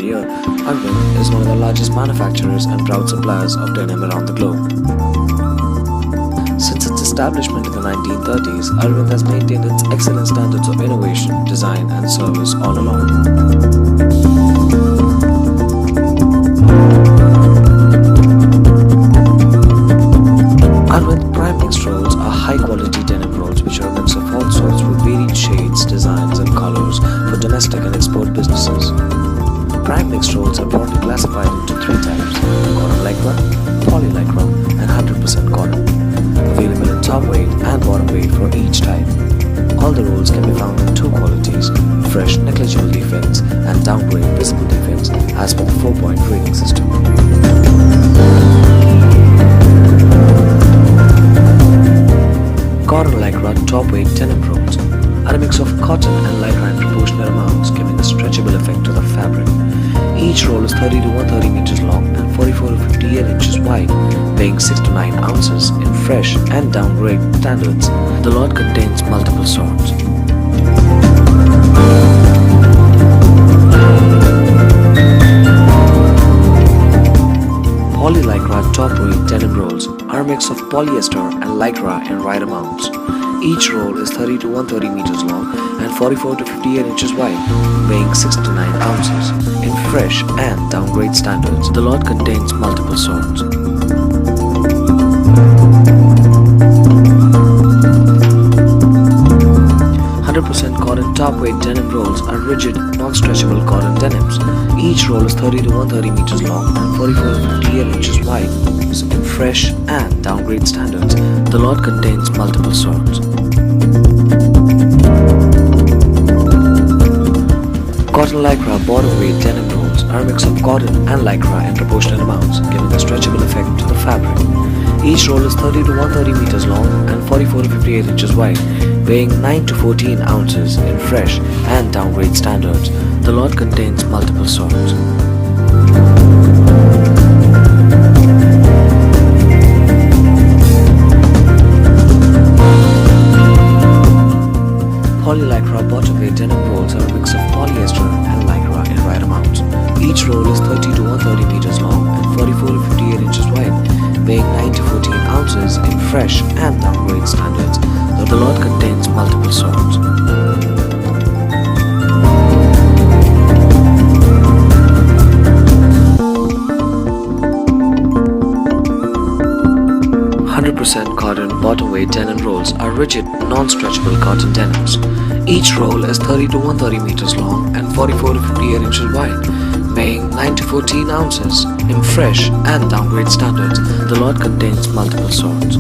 year, Arvind is one of the largest manufacturers and proud suppliers of denim around the globe. Since its establishment in the 1930s, Arvind has maintained its excellent standards of innovation, design and service all along. Arvind prime mix rolls are high-quality denim rolls which are a mix of all sorts with varied shades, designs and colors for domestic and export businesses. Prime mix rolls are broadly classified into three types: cotton lycra, poly lycra and 100% cotton, available in top weight and bottom weight for each type. All the rolls can be found in two qualities: fresh negligible defects and downgrade visible defects as per the 4-point grading system. Cotton lycra top weight denim rolls are a mix of cotton and lycra in proportional amounts, giving a stretchable effect to the fabric. Each roll is 30 to 130 meters long and 44 to 58 inches wide, weighing 6 to 9 ounces in fresh and downgrade standards. The lot contains multiple sorts. Poly lycra top weight denim rolls are a mix of polyester and lycra in right amounts. Each roll is 30 to 130 meters long and 44 to 58 inches wide, weighing 6 to 9 ounces in fresh and downgrade standards. The lot contains multiple sorts. Cotton top weight denim rolls are rigid, non-stretchable cotton denims. Each roll is 30 to 130 meters long and 44 to 58 inches wide, in fresh and downgrade standards. The lot contains multiple sorts. Cotton lycra bottom weight denim rolls are a mix of cotton and lycra in proportional amounts, giving a stretchable effect to the fabric. Each roll is 30 to 130 meters long and 44 to 58 inches wide, weighing 9 to 14 ounces in fresh and downgrade standards. The lot contains multiple sorts. Poly lycra bottom weight denim rolls are a mix of polyester and lycra in right amounts. Each roll is 30 to 130 meters long and 44 to 58 inches wide, weighing 9 to 14 ounces in fresh and downgrade standards. The lot contains multiple sorts. Cotton bottom weight denim rolls are rigid, non-stretchable cotton denims. Each roll is 30 to 130 meters long and 44 to 58 inches wide, weighing 9 to 14 ounces in fresh and downgrade standards. The lot contains multiple sorts.